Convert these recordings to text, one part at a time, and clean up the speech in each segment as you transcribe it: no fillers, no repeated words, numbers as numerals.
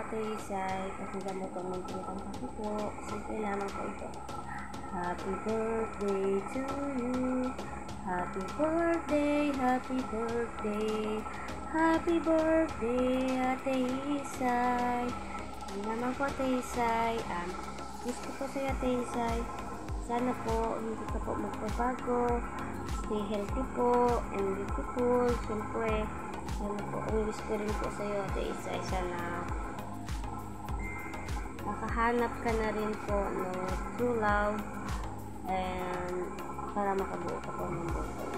Ate Isay, pakinggan mo itong muntinitang happy po. Simple lamang po ito. Happy birthday to you. Happy birthday, happy birthday. Happy birthday, Ate Isay. Hindi naman po, Ate Isay. Wish ko po sa'yo, Ate Isay. Sana po, hindi ka po magpabago. Stay healthy po and beautiful. Siyempre, sana po, ang wish ko rin po sa'yo, Ate Isay. Sana makahanap ka na rin po ng true love and para makabuo ka po ng birthday.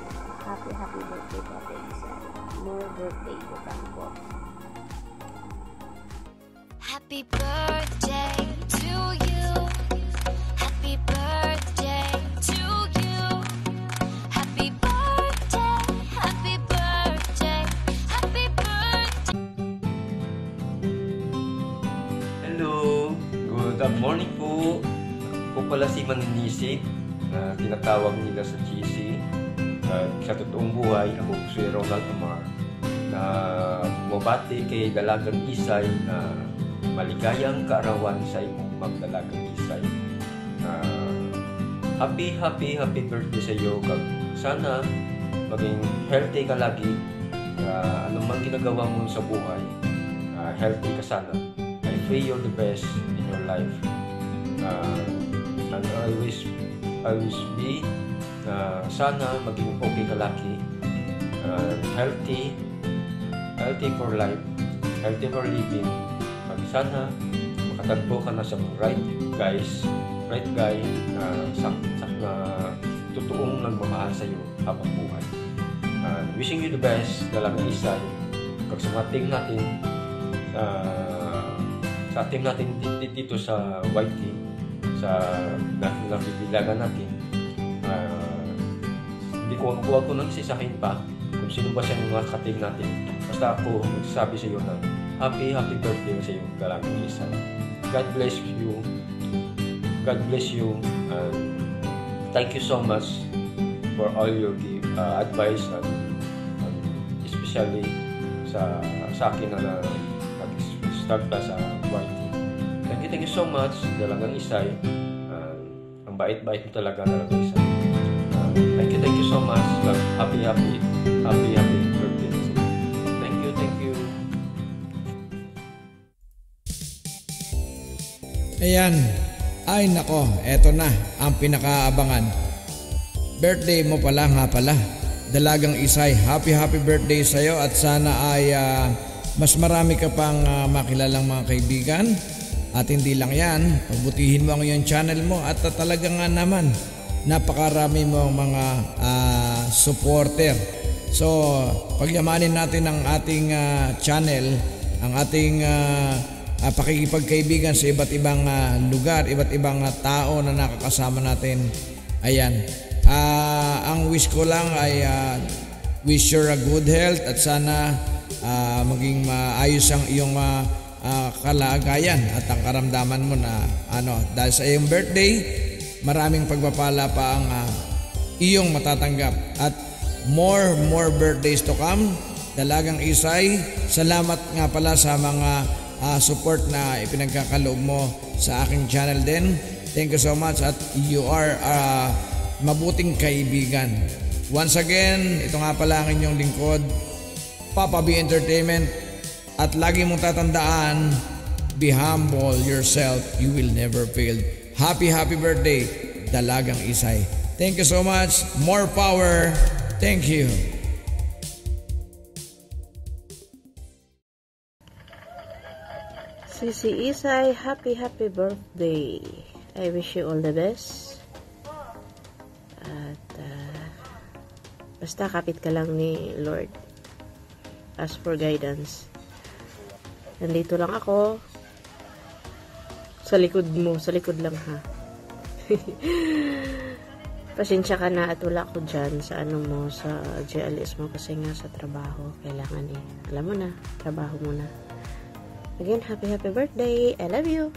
Happy birthday po, Ate Isay. More birthday po kami po. Happy birthday to you. Happy birthday to you. Happy birthday, happy birthday, happy birthday. Hello, good morning po. Ako pala si Maninisip, na tinatawag nila sa GC. Sa totoong buhay, ako si Ronald Amar, na bumabati kay Dalagang Isay na maligayang kaarawan sa imong Dalagang Isay. Happy birthday sa iyo. Sana maging healthy ka lagi. Anong man ginagawa mo sa buhay, healthy ka sana. I pray you the best in your life. And I wish be sana maging okay ka lagi. Healthy for life, healthy for living. Sana makatagpo ka na sa right guy na totoong nagmamahal sa iyo habang buhay. Wishing you the best, Dalagang Isay. Pag sa team natin, sa team natin dito sa YT, sa nabibilagan natin, hindi ko nang isisahin pa kung sino ba siya ng mga ka-team natin. Basta ako magsasabi sa iyo na happy birthday sa iyo, Dalagang Isay. God bless you. God bless you. Thank you so much for all your advice and especially sa akin na nag-start pa sa YT. Thank you so much, Dalagang Isay. Ang bait-bait mo talaga, Dalagang Isay. Thank you so much. Happy birthday. Thank you. Ayan. Ay nako, eto na ang pinakaabangan. Birthday mo pala nga pala, Dalagang Isay. Happy birthday sa'yo at sana ay mas marami ka pang makilalang mga kaibigan. At hindi lang yan, pagbutihin mo ang iyong channel mo at talaga nga naman napakarami mo mga supporter. So pagyamanin natin ang ating channel, ang ating pakikipagkaibigan sa iba't ibang lugar, iba't ibang tao na nakakasama natin. Ayan. Ang wish ko lang ay wish you a good health at sana maging maayos ang iyong kalagayan at ang karamdaman mo na dahil sa iyong birthday, maraming pagpapala pa ang iyong matatanggap at more birthdays to come. Dalagang Isay, salamat nga pala sa mga support na ipinagkakaloob mo sa aking channel din. Thank you so much at you are mabuting kaibigan. Once again, ito nga pala ang inyong lingkod, Papa B Entertainment, at lagi mong tatandaan, be humble yourself, you will never fail. Happy birthday, Dalagang Isay. Thank you so much. More power. Thank you. Sisi Isay, happy birthday. I wish you all the best. At basta kapit ka lang ni Lord. Ask for guidance. Nandito lang ako. Sa likod mo. Sa likod lang ha. Pasensya ka na at wala ko dyan sa sa GLS mo kasi nga sa trabaho. Kailangan alam mo na, trabaho mo na. Again, happy birthday. I love you.